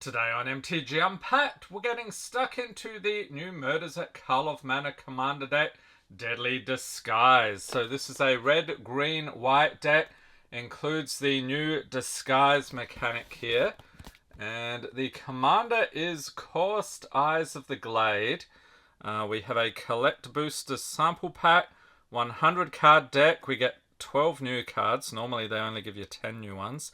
Today on MTG Unpacked, we're getting stuck into the new Murders at Karlov Manor Commander deck, Deadly Disguise. So this is a red, green, white deck, includes the new Disguise mechanic here. And the commander is Cursed Eyes of the Glade. We have a Collect Booster sample pack, 100 card deck. We get 12 new cards. Normally they only give you 10 new ones.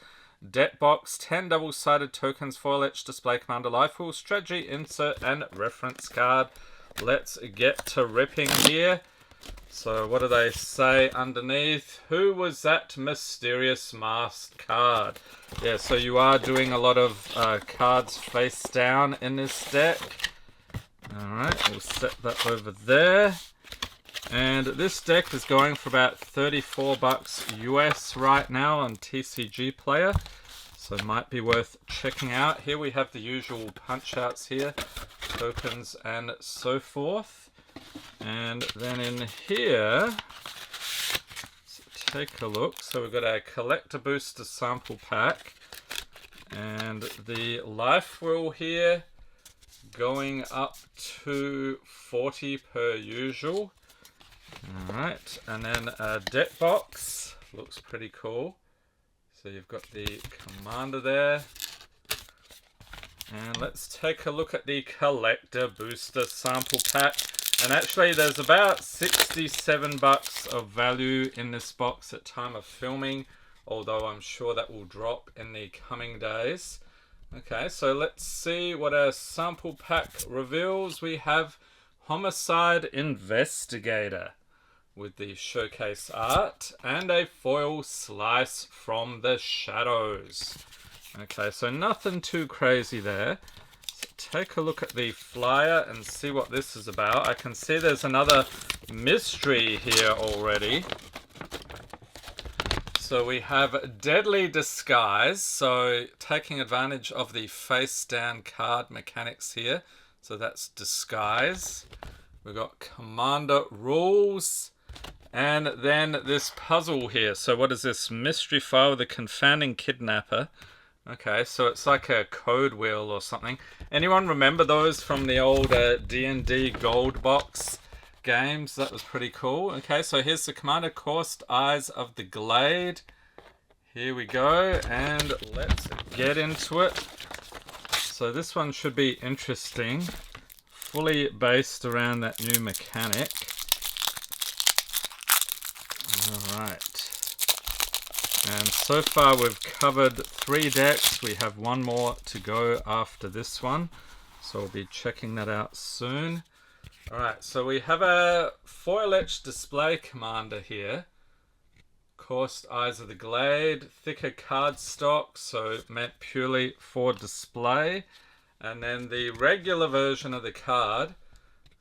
Deck box, 10 double-sided tokens, foil etch, display commander, life wheel, strategy, insert, and reference card. Let's get to ripping here. So what do they say underneath? Who was that mysterious masked card? Yeah, so you are doing a lot of cards face down in this deck. Alright, we'll set that over there. And this deck is going for about $34 US right now on TCG Player. So it might be worth checking out. Here we have the usual punch outs here, tokens and so forth. And then in here, take a look. So we've got a Collector Booster sample pack. And the life wheel here going up to 40 per usual. Alright, and then a deck box, looks pretty cool. So you've got the commander there. And let's take a look at the Collector Booster sample pack. And actually there's about $67 of value in this box at time of filming, although I'm sure that will drop in the coming days. Okay, so let's see what our sample pack reveals. We have Homicide Investigator with the showcase art and a foil Slice from the Shadows. Okay, so nothing too crazy there. So take a look at the flyer and see what this is about. I can see there's another mystery here already. So we have Deadly Disguise, so taking advantage of the face down card mechanics here. So that's Disguise. We've got Commander Rules. And then this puzzle here. So what is this? Mystery file, the confounding kidnapper. Okay, so it's like a code wheel or something. Anyone remember those from the old D&D Gold Box games? That was pretty cool. Okay, so here's the commander, Cursed Eyes of the Glade. Here we go, and let's get into it. So this one should be interesting. Fully based around that new mechanic. Alright, and so far we've covered 3 decks. We have one more to go after this one, so we'll be checking that out soon. Alright, so we have a foil etched display commander here. Cursed Eyes of the Glade, thicker card stock, so meant purely for display. And then the regular version of the card.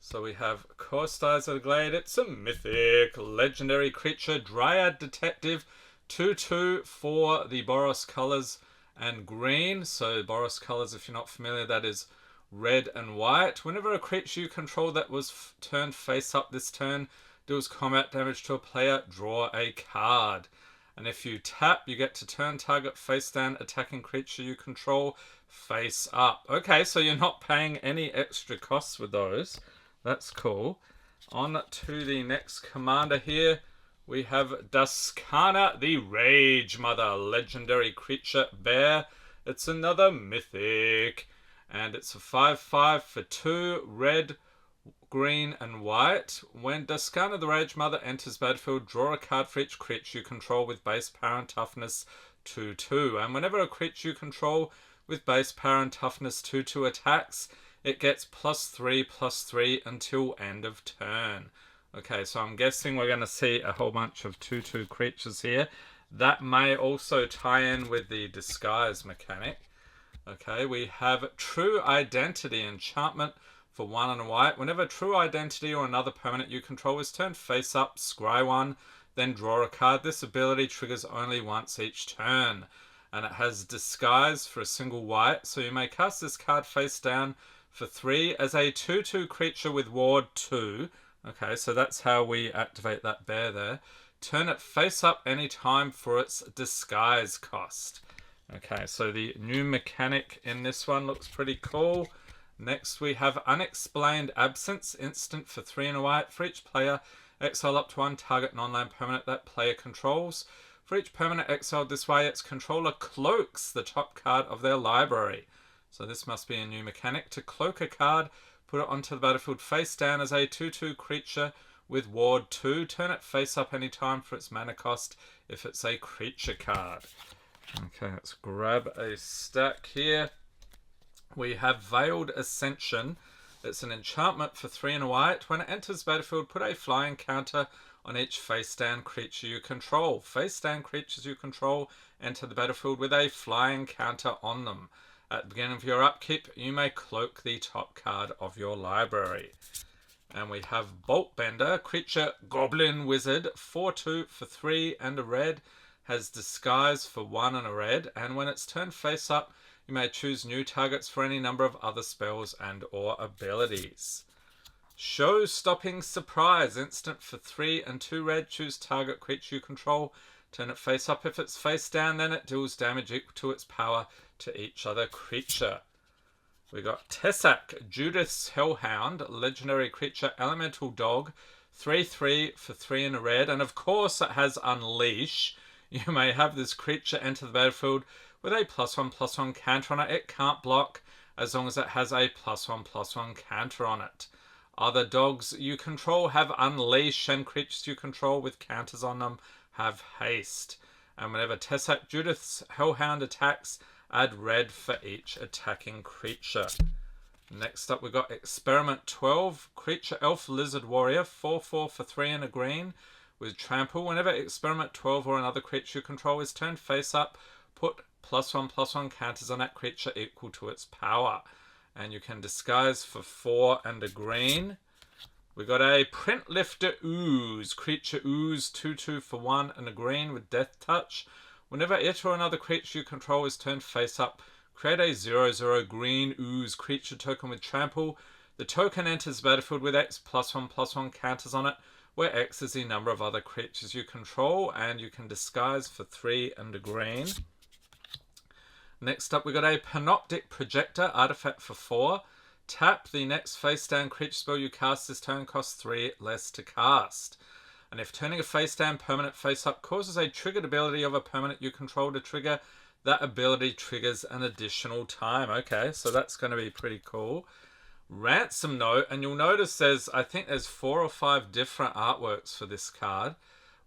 So we have Cursed Eyes of the Glade. It's a mythic legendary creature, Dryad Detective, 2/2 for the Boros colors and green. So Boros colors, if you're not familiar, that is red and white. Whenever a creature you control that was turned face up this turn deals combat damage to a player, draw a card. And if you tap, you get to turn target face down attacking creature you control face up. Okay, so you're not paying any extra costs with those. That's cool. On to the next commander here. We have Duskana, the Rage Mother, legendary creature bear. It's another mythic. And it's a 5/5 for 2, red, green, and white. When Duskana, the Rage Mother, enters battlefield, draw a card for each creature you control with base power and toughness 2/2. And whenever a creature you control with base power and toughness 2/2 attacks, it gets +3/+3 until end of turn. Okay, so I'm guessing we're going to see a whole bunch of 2/2 creatures here. That may also tie in with the disguise mechanic. Okay, we have True Identity enchantment for 1 and white. Whenever True Identity or another permanent you control is turned face up, scry 1, then draw a card. This ability triggers only once each turn. And it has Disguise for a single white, so you may cast this card face down for 3 as a 2/2 creature with ward 2. Okay, so that's how we activate that bear there. Turn it face up anytime for its disguise cost. Okay, so the new mechanic in this one looks pretty cool. Next we have Unexplained Absence, instant for 3 and a white. For each player, exile up to one target non-land permanent that player controls. For each permanent exiled this way, its controller cloaks the top card of their library. So this must be a new mechanic. To cloak a card, put it onto the battlefield face down as a 2/2 creature with ward 2. Turn it face up anytime for its mana cost if it's a creature card. Okay, let's grab a stack here. We have Veiled Ascension. It's an enchantment for 3 and a white. When it enters battlefield, put a flying counter on each face down creature you control. Face down creatures you control enter the battlefield with a flying counter on them. At the beginning of your upkeep, you may cloak the top card of your library. And we have Bolt Bender, creature Goblin Wizard, 4/2 for 3 and a red. Has Disguise for 1 and a red, and when it's turned face up, you may choose new targets for any number of other spells and or abilities. Show-Stopping Surprise, instant for 3 and 2 red. Choose target creature you control. Turn it face up. If it's face down, then it deals damage equal to its power to each other creature. We got Tessak, Judith's Hellhound, legendary creature, elemental dog, 3/3 for 3 and a red, and of course it has Unleash. You may have this creature enter the battlefield with a +1/+1 counter on it. It can't block as long as it has a +1/+1 counter on it. Other dogs you control have Unleash, and creatures you control with counters on them have Haste. And whenever Tessak Judith's Hellhound attacks, add red for each attacking creature. Next up we've got Experiment 12, creature Elf Lizard Warrior, 4/4 for 3 and a green. With Trample, whenever Experiment 12 or another creature you control is turned face up, put +1/+1 counters on that creature equal to its power. And you can Disguise for 4 and a green. We got a Print Lifter Ooze, creature Ooze, 2/2 for 1 and a green with Death Touch. Whenever it or another creature you control is turned face up, create a 0/0 green Ooze creature token with Trample. The token enters the battlefield with X +1/+1 counters on it, where X is the number of other creatures you control, and you can Disguise for 3 and a green. Next up we got a Panoptic Projector, artifact for 4. Tap, the next face down creature spell you cast this turn costs 3 less to cast. And if turning a face down permanent face up causes a triggered ability of a permanent you control to trigger, that ability triggers an additional time. Okay, so that's going to be pretty cool. Ransom Note, and you'll notice I think there's 4 or 5 different artworks for this card.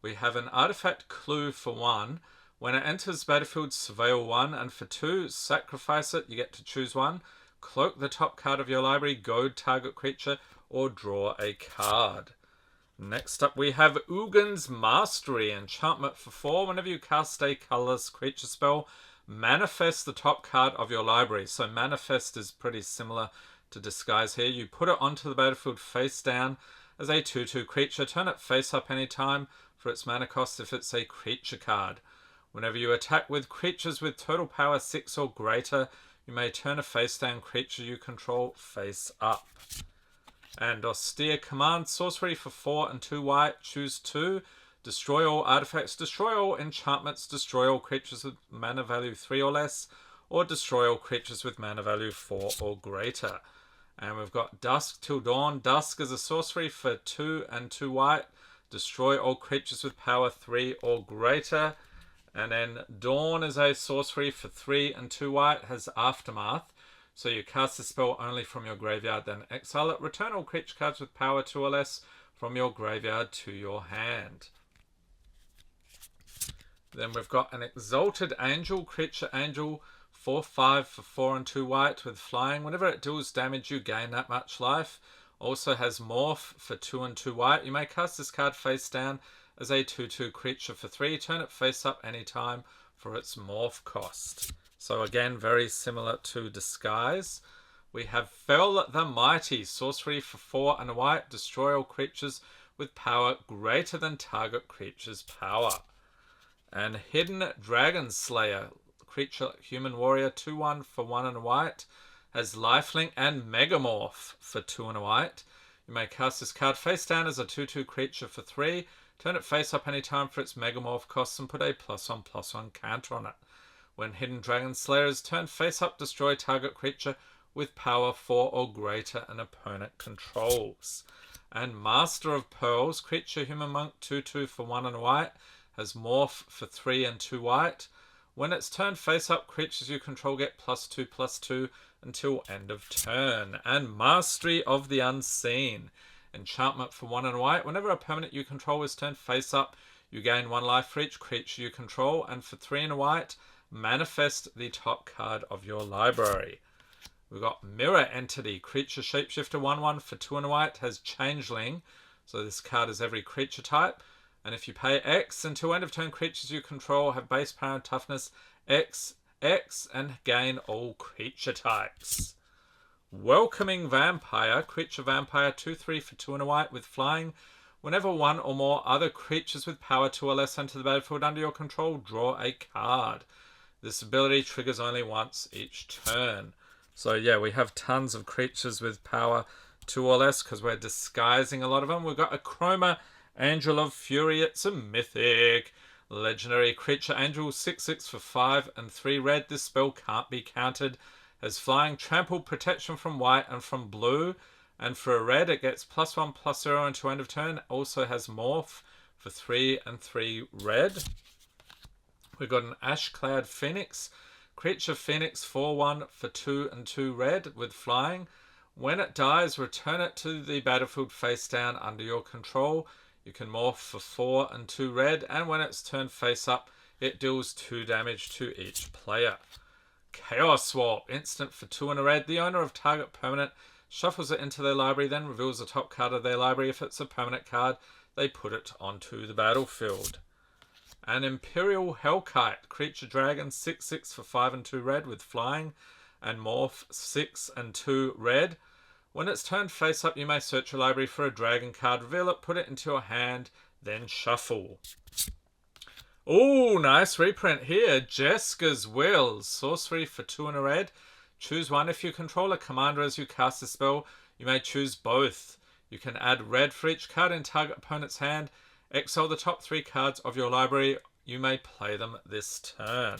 We have an artifact clue for 1. When it enters battlefield, surveil 1, and for 2, sacrifice it. You get to choose one. Cloak the top card of your library, goad target creature, or draw a card. Next up we have Ugin's Mastery, enchantment for 4. Whenever you cast a colorless creature spell, manifest the top card of your library. So manifest is pretty similar to Disguise here. You put it onto the battlefield face down as a 2/2 creature. Turn it face up anytime for its mana cost if it's a creature card. Whenever you attack with creatures with total power 6 or greater, you may turn a face down creature you control face up. And Austere Command, sorcery for 4 and 2 white. Choose 2. Destroy all artifacts, destroy all enchantments, destroy all creatures with mana value 3 or less, or destroy all creatures with mana value 4 or greater. And we've got Dusk Till Dawn. Dusk is a sorcery for 2 and 2 white. Destroy all creatures with power 3 or greater. And then Dawn is a sorcery for 3 and 2 white. Has Aftermath. So you cast the spell only from your graveyard, then exile it. Return all creature cards with power 2 or less from your graveyard to your hand. Then we've got an Exalted Angel, creature angel, 4/5 for 4 and 2 white with flying. Whenever it deals damage, you gain that much life. Also has Morph for 2 and 2 white. You may cast this card face down as a 2/2 creature for 3. Turn it face up anytime for its Morph cost. So again, very similar to Disguise. We have Fell the Mighty, sorcery for 4 and a white. Destroy all creatures with power greater than target creature's power. And Hidden Dragon Slayer, creature human warrior, 2/1 for 1 and a white. Has Lifelink and Megamorph for 2 and a white. You may cast this card face down as a 2/2 creature for 3. Turn it face up anytime for its Megamorph costs and put a +1/+1 counter on it. When Hidden Dragon Slayer is turned face up, destroy target creature with power 4 or greater an opponent controls. And Master of Pearls, creature human monk 2/2 for 1 and white, has morph for 3 and 2 white. When it's turned face up, creatures you control get +2/+2 until end of turn. And Mastery of the Unseen, enchantment for 1 and white. Whenever a permanent you control is turned face up, you gain 1 life for each creature you control. And for 3 and white, manifest the top card of your library. We've got Mirror Entity, creature shapeshifter 1/1 for 2 and white, has Changeling. So this card is every creature type. And if you pay X, until end of turn, creatures you control have base power and toughness X, and gain all creature types. Welcoming Vampire, creature vampire 2/3 for 2 and a white with flying. Whenever one or more other creatures with power 2 or less enter the battlefield under your control, draw a card. This ability triggers only once each turn. So yeah, we have tons of creatures with power 2 or less because we're disguising a lot of them. We've got a Chroma Angel of Fury. It's a mythic. Legendary creature angel 6/6 for 5 and 3 red. This spell can't be countered. Has flying, trample, protection from white and from blue. And for a red, it gets +1/+0 until end of turn. Also has morph for 3 and 3 red. We've got an Ashcloud Phoenix. Creature Phoenix 4/1 for 2 and 2 red with flying. When it dies, return it to the battlefield face down under your control. You can morph for 4 and 2 red, and when it's turned face up, it deals 2 damage to each player. Chaos Warp, instant for 2 and a red. The owner of target permanent shuffles it into their library, then reveals the top card of their library. If it's a permanent card, they put it onto the battlefield. An Imperial Hellkite, creature dragon 6/6 for 5 and 2 red with flying, and morph 6 and 2 red. When it's turned face up, you may search your library for a dragon card, reveal it, put it into your hand, then shuffle. Oh, nice reprint here. Jeska's Will, sorcery for 2 and a red. Choose one. If you control a commander as you cast a spell, you may choose both. You can add red for each card in target opponent's hand. Exile the top 3 cards of your library. You may play them this turn.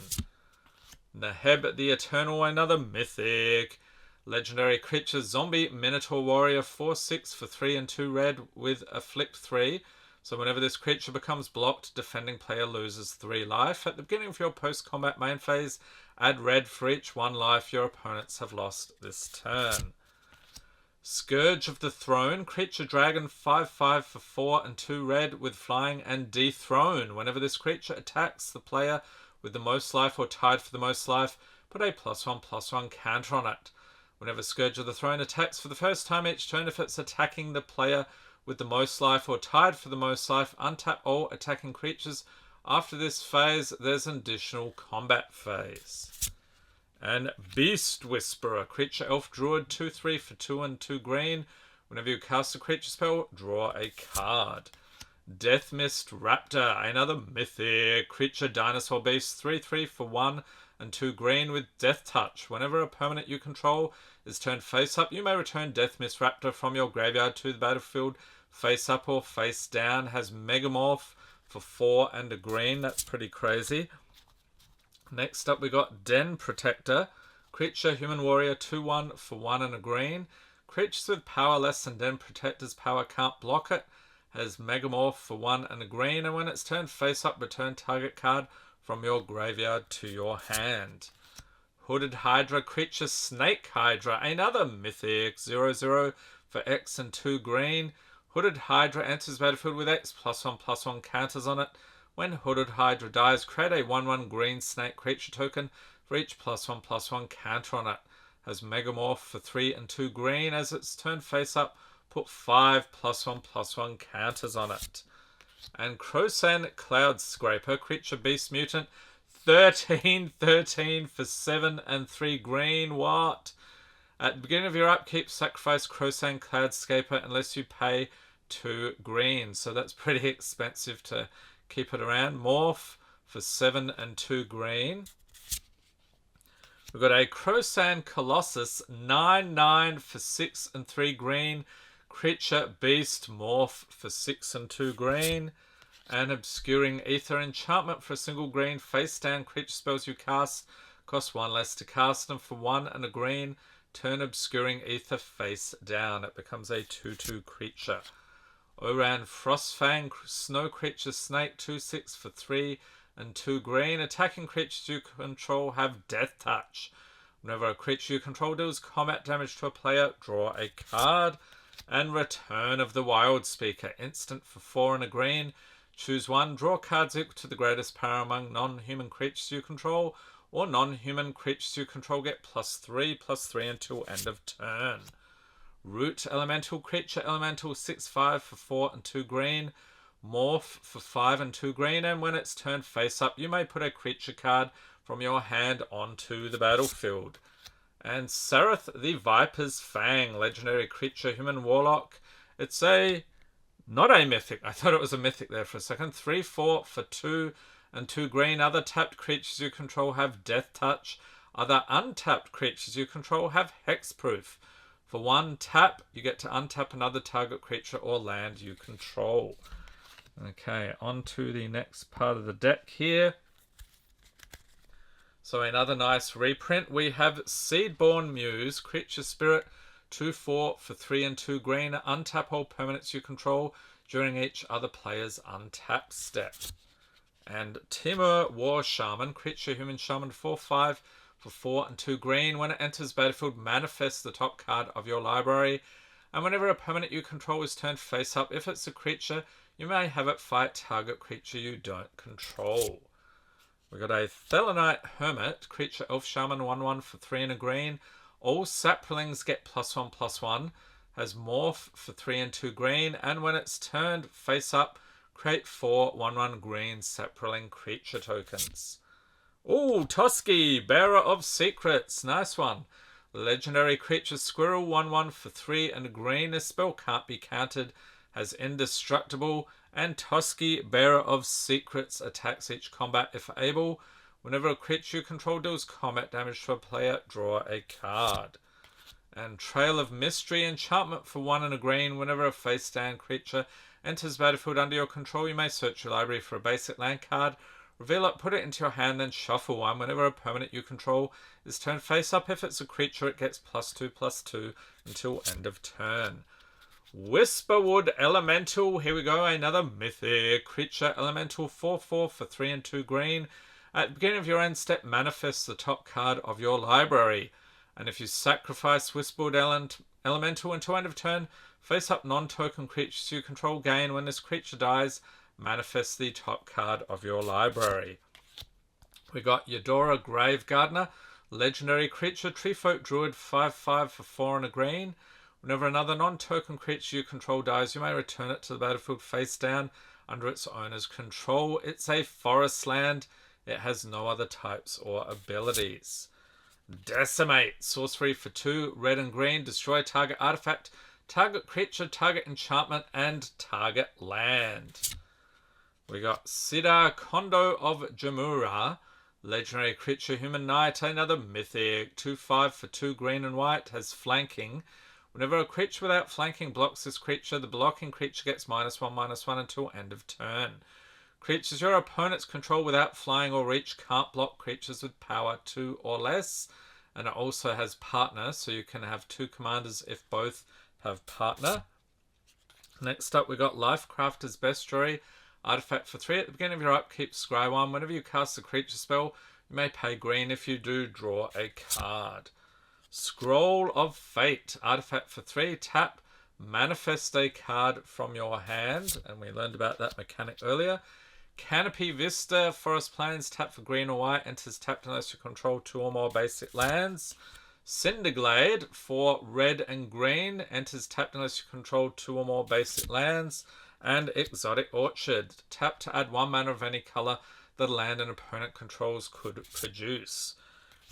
Neheb the Eternal, another mythic. Legendary creature zombie minotaur warrior 4/6 for 3 and 2 red with afflict 3. So whenever this creature becomes blocked, defending player loses 3 life. At the beginning of your post-combat main phase, add red for each 1 life your opponents have lost this turn. Scourge of the Throne, creature dragon 5/5 for 4 and 2 red with flying and dethrone. Whenever this creature attacks the player with the most life or tied for the most life, put a +1/+1 counter on it. Whenever Scourge of the Throne attacks for the first time each turn, if it's attacking the player with the most life or tied for the most life, untap all attacking creatures. After this phase, there's an additional combat phase. And Beast Whisperer, creature elf druid 2/3 for 2 and 2 green. Whenever you cast a creature spell, draw a card. Death Mist Raptor, another mythic. Creature dinosaur beast 3/3 for 1 and 2 green with Death Touch. Whenever a permanent you control is turned face up, you may return Death Mist Raptor from your graveyard to the battlefield face up or face down. Has Megamorph for 4 and a green. That's pretty crazy. Next up we got Den Protector. Creature human warrior 2/1 for 1 and a green. Creatures with power less than Den Protector's power can't block it. Has Megamorph for 1 and a green. And when it's turned face up, return target card from your graveyard to your hand. Hooded Hydra, creature Snake Hydra, another mythic 0/0 for X and 2 green. Hooded Hydra enters battlefield with X +1/+1 counters on it. When Hooded Hydra dies, create a 1/1 green snake creature token for each +1/+1 counter on it. Has Megamorph for 3 and 2 green. As it's turned face up, put 5 +1/+1 counters on it. And Krosan Cloud Scraper, creature beast mutant 13/13 for 7 and 3 green. What? At the beginning of your upkeep, sacrifice Krosan Cloud Scraper unless you pay 2 green. So that's pretty expensive to keep it around. Morph for 7 and 2 green. We've got a Krosan Colossus 9/9 for 6 and 3 green. Creature beast morph for 6 and 2 green. and Obscuring Ether. Enchantment for a single green. Face down creature spells you cast cost 1 less to cast, and for 1 and a green, turn Obscuring Ether face down. It becomes a 2/2 creature. Oran Frostfang, Snow Creature Snake, 2/6 for 3 and 2 green. Attacking creatures you control have Death Touch. Whenever a creature you control deals combat damage to a player, draw a card. And Return of the Wild Speaker, instant for 4 and a green. Choose 1, draw cards equal to the greatest power among non-human creatures you control, or non-human creatures you control get +3/+3 until end of turn. Root Elemental Creature Elemental, 6/5 for 4 and 2 green. Morph for 5 and 2 green, and when it's turned face up, you may put a creature card from your hand onto the battlefield. And Sareth the Viper's Fang, legendary creature, human warlock. It's not a mythic. I thought it was a mythic there for a second. 3/4 for 2 and 2 green. Other tapped creatures you control have Death Touch. Other untapped creatures you control have Hexproof. For 1 tap, you get to untap another target creature or land you control. Okay, on to the next part of the deck here. So another nice reprint. We have Seedborn Muse, creature spirit, 2/4 for 3 and 2 green. Untap all permanents you control during each other player's untap step. And Timur War Shaman, creature human shaman, 4/5 for 4 and 2 green. When it enters battlefield, manifest the top card of your library. And whenever a permanent you control is turned face up, if it's a creature, you may have it fight target creature you don't control. We got a Thelonite Hermit, creature elf shaman, 1/1 for 3 and a green. All saplings get +1/+1. Has Morph for 3 and 2 green. And when it's turned face up, create 4 1/1 green sapling creature tokens. Oh, Toski, Bearer of Secrets. Nice one. Legendary creature Squirrel, 1/1 for 3 and a green. This spell can't be countered. Has Indestructible. And Toski, Bearer of Secrets, attacks each combat if able. Whenever a creature you control deals combat damage to a player, draw a card. And Trail of Mystery, enchantment for 1 and a green. Whenever a face down creature enters battlefield under your control, you may search your library for a basic land card, reveal it, put it into your hand, then shuffle 1. Whenever a permanent you control is turned face up, if it's a creature, it gets +2/+2 until end of turn. Whisperwood Elemental, here we go, another mythic creature elemental, 4/4 for 3 and 2 green. At the beginning of your end step, manifest the top card of your library. And if you sacrifice Whisperwood Elemental until end of turn, face up non-token creatures you control gain. When this creature dies, manifest the top card of your library. We got Eudora Grave Gardener, legendary creature, Treefolk Druid, 5/5 for 4 and a green. Whenever another non-token creature you control dies, you may return it to the battlefield face down under its owner's control. It's a forest land. It has no other types or abilities. Decimate, sorcery for 2, red and green. Destroy target artifact, target creature, target enchantment, and target land. We got Sidar Kondo of Jamura, legendary creature, human knight, another mythic, 2/5 for 2 green and white, has flanking. Whenever a creature without flanking blocks this creature, the blocking creature gets -1/-1 until end of turn. Creatures your opponents control without flying or reach can't block creatures with power 2 or less. And it also has partner, so you can have 2 commanders if both have partner. Next up, we got Lifecrafter's Bestiary, artifact for 3. At the beginning of your upkeep, scry 1. Whenever you cast a creature spell, you may pay green. If you do, draw a card. Scroll of Fate, artifact for 3. Tap, manifest a card from your hand. And we learned about that mechanic earlier. Canopy Vista, Forest Plains, tap for green or white. Enters tapped unless you control 2 or more basic lands. Cinderglade for red and green. Enters tapped unless you control 2 or more basic lands. And Exotic Orchard, tap to add 1 mana of any colour that a land an opponent controls could produce.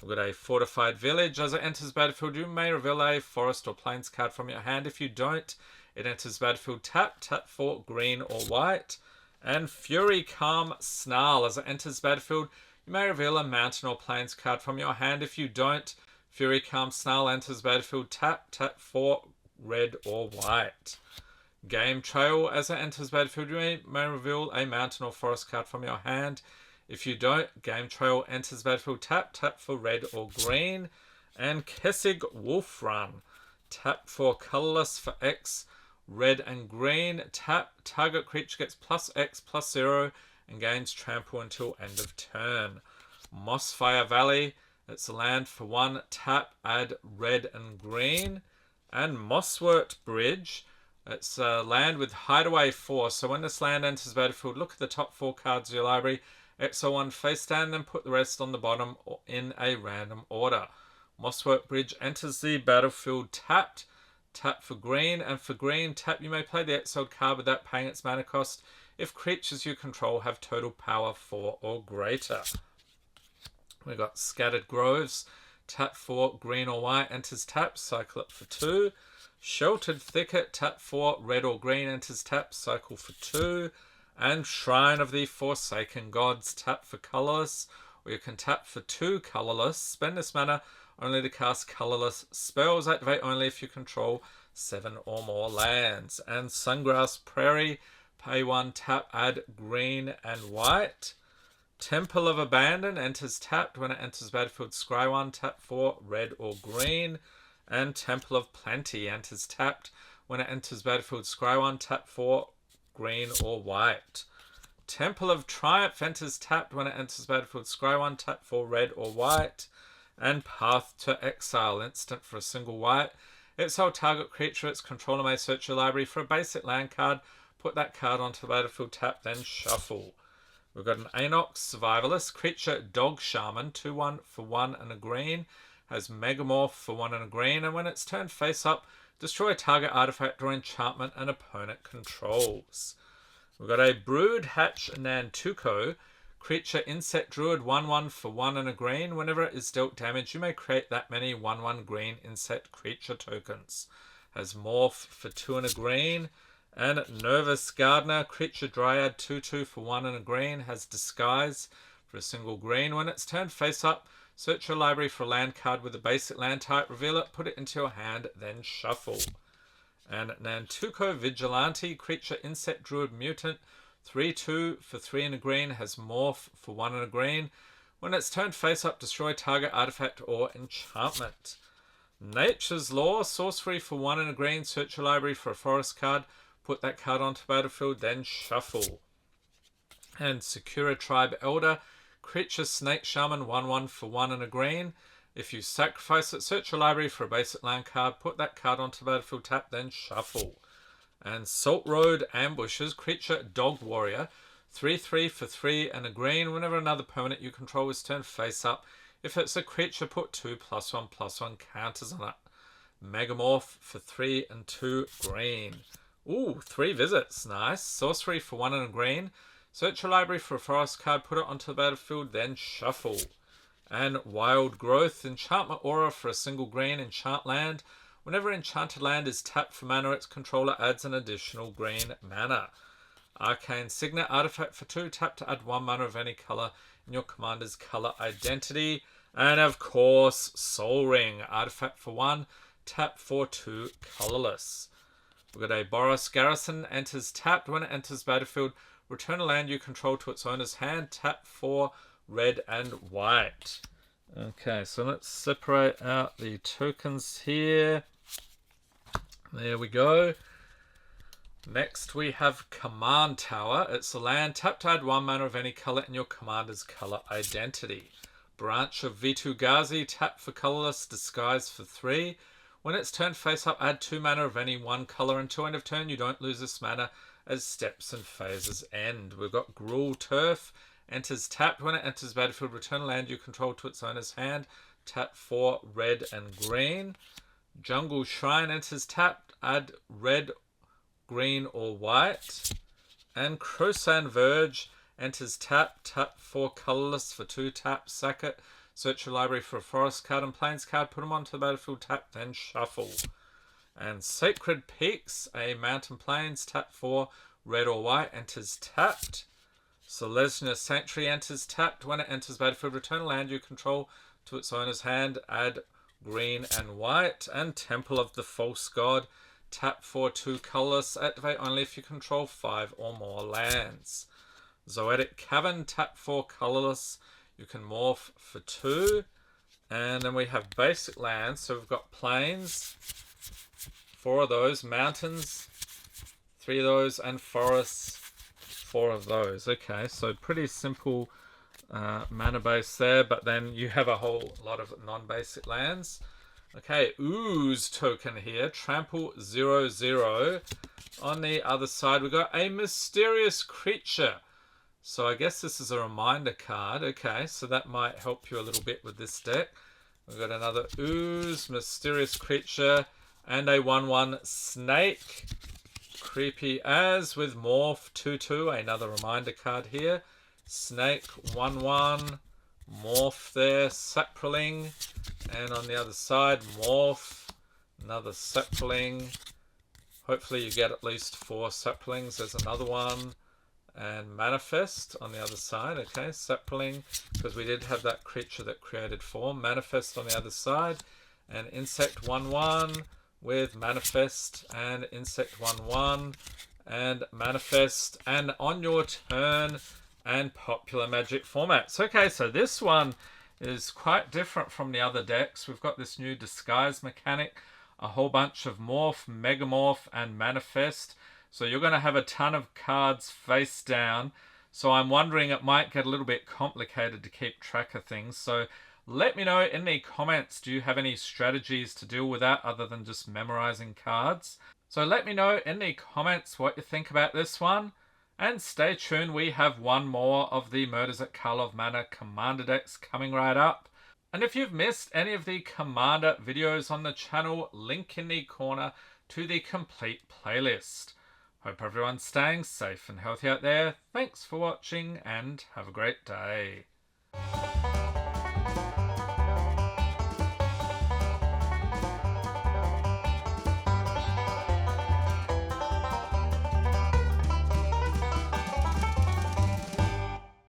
We've got a Fortified Village. As it enters battlefield, you may reveal a forest or plains card from your hand. If you don't, it enters battlefield tap for green or white. And Fury Calm Snarl. As it enters battlefield, you may reveal a mountain or plains card from your hand. If you don't, Fury Calm Snarl enters battlefield tap for red or white. Game Trail. As it enters battlefield, you may reveal a mountain or forest card from your hand. If you don't, Game Trail enters battlefield. Tap for red or green. And Kessig Wolf Run. Tap for colorless for X, red and green. Tap, target creature gets +X/+0 and gains trample until end of turn. Mossfire Valley. It's a land for 1. Tap, add red and green. And Mosswort Bridge. It's a land with Hideaway 4. So when this land enters the battlefield, look at the top 4 cards of your library. Exile 1 face down, then put the rest on the bottom in a random order. Mosswort Bridge enters the battlefield tapped. Tap for green, and for green, tap, you may play the exiled card without paying its mana cost if creatures you control have total power 4 or greater. We've got Scattered Groves. Tap for green or white, enters tap, cycle it for 2. Sheltered Thicket. Tap for red or green, enters tap, cycle for 2. And Shrine of the Forsaken Gods. Tap for colorless, or you can tap for 2 colorless. Spend this mana only to cast colorless spells. Activate only if you control 7 or more lands. And Sungrass Prairie. Pay 1, tap, add green and white. Temple of Abandon enters tapped. When it enters battlefield, scry 1, tap for red or green. And Temple of Plenty enters tapped. When it enters battlefield, scry 1, tap for green or white. Temple of Triumph enters tapped. When it enters battlefield, scry 1, tap for red or white. And Path to Exile, instant for a single white. Exile target creature its controller may search your library for a basic land card. Put that card onto the battlefield tap, then shuffle. We've got an Anox Survivalist. Creature Dog Shaman, 2/1 for 1 and a green. Has Megamorph for 1 and a green. And when it's turned face up, destroy a target artifact or enchantment an opponent controls. We've got a Brood Hatch Nantuko. Creature Insect Druid, 1/1 for 1 and a green. Whenever it is dealt damage, you may create that many 1/1 green insect creature tokens. Has Morph for 2 and a green. And Nervous Gardener. Creature Dryad, 2/2 for 1 and a green. Has Disguise for a single green. When it's turned face up, search your library for a land card with a basic land type. Reveal it, put it into your hand, then shuffle. And Nantuko Vigilante. Creature Insect Druid Mutant, 3/2 for 3 and a green. Has Morph for 1 and a green. When it's turned face up, destroy target artifact or enchantment. Nature's Law. Sorcery for 1 and a green. Search your library for a forest card. Put that card onto battlefield, then shuffle. And Sakura Tribe Elder. Creature Snake Shaman, 1/1 for 1 and a green. If you sacrifice it, search your library for a basic land card. Put that card onto battlefield tap, then shuffle. And Salt Road Ambushes. Creature Dog Warrior. 3/3 for 3 and a green. Whenever another permanent you control is turned face up, if it's a creature, put 2 +1/+1 counters on it. Megamorph for 3 and 2 green. Ooh, 3 visits. Nice. Sorcery for 1 and a green. Search your library for a forest card, put it onto the battlefield, then shuffle. And Wild Growth. Enchantment Aura for a single green. Enchant land. Whenever enchanted land is tapped for mana, its controller adds an additional green mana. Arcane Signet. Artifact for 2. Tap to add 1 mana of any color in your commander's color identity. And of course, Soul Ring. Artifact for 1. Tap for 2 colorless. We've got a Boros Garrison. Enters tapped. When it enters battlefield, return a land you control to its owner's hand. Tap for red and white. Okay, so let's separate out the tokens here. There we go. Next we have Command Tower. It's a land. Tap to add 1 mana of any color in your commander's color identity. Branch of Vitu-Ghazi. Tap for colorless. Disguise for 3. When it's turned face up, add 2 mana of any 1 color until end of turn. You don't lose this mana as steps and phases end. We've got Gruul Turf. Enters tapped. When it enters battlefield, return a land you control to its owner's hand. Tap for red and green. Jungle Shrine. Enters tapped. Add red, green or white. And Krosan Verge. Enters tapped. Tap for colorless for 2 tap. Sack it. Search your library for a forest card and plains card. Put them onto the battlefield. Tap, then shuffle. And Sacred Peaks. A mountain plains. Tap for red or white. Enters tapped. Selesnya Sanctuary. Enters tapped. When it enters battlefield, return a land you control to its owner's hand. Add green and white. And Temple of the False God. tap for 2 colorless, activate only if you control 5 or more lands. Zoetic Cavern, tap for colorless, you can morph for 2. And then we have basic lands, so we've got plains, 4 of those, mountains, 3 of those, and forests, 4 of those. Okay, so pretty simple mana base there, but then you have a whole lot of non-basic lands. Okay, ooze token here, trample 0/0. On the other side, we've got a mysterious creature. So I guess this is a reminder card. Okay, so that might help you a little bit with this deck. We've got another ooze, mysterious creature, and a 1/1 snake. Creepy as with morph 2/2, another reminder card here. Snake 1/1, morph there, sapling, and on the other side, morph, another sapling. Hopefully you get at least 4 saplings. There's another one. And manifest on the other side. Okay, sapling, because we did have that creature that created 4. Manifest on the other side, and insect 1/1 with manifest, and insect 1/1 and manifest, and on your turn, and popular magic formats. Okay, so this one is quite different from the other decks. We've got this new disguise mechanic, a whole bunch of morph, megamorph, and manifest. So you're going to have a ton of cards face down. So I'm wondering, it might get a little bit complicated to keep track of things. So let me know in the comments, do you have any strategies to deal with that other than just memorizing cards? So let me know in the comments what you think about this one. And stay tuned, we have one more of the Murders at Karlov Manor Commander decks coming right up. And if you've missed any of the Commander videos on the channel, link in the corner to the complete playlist. Hope everyone's staying safe and healthy out there. Thanks for watching and have a great day.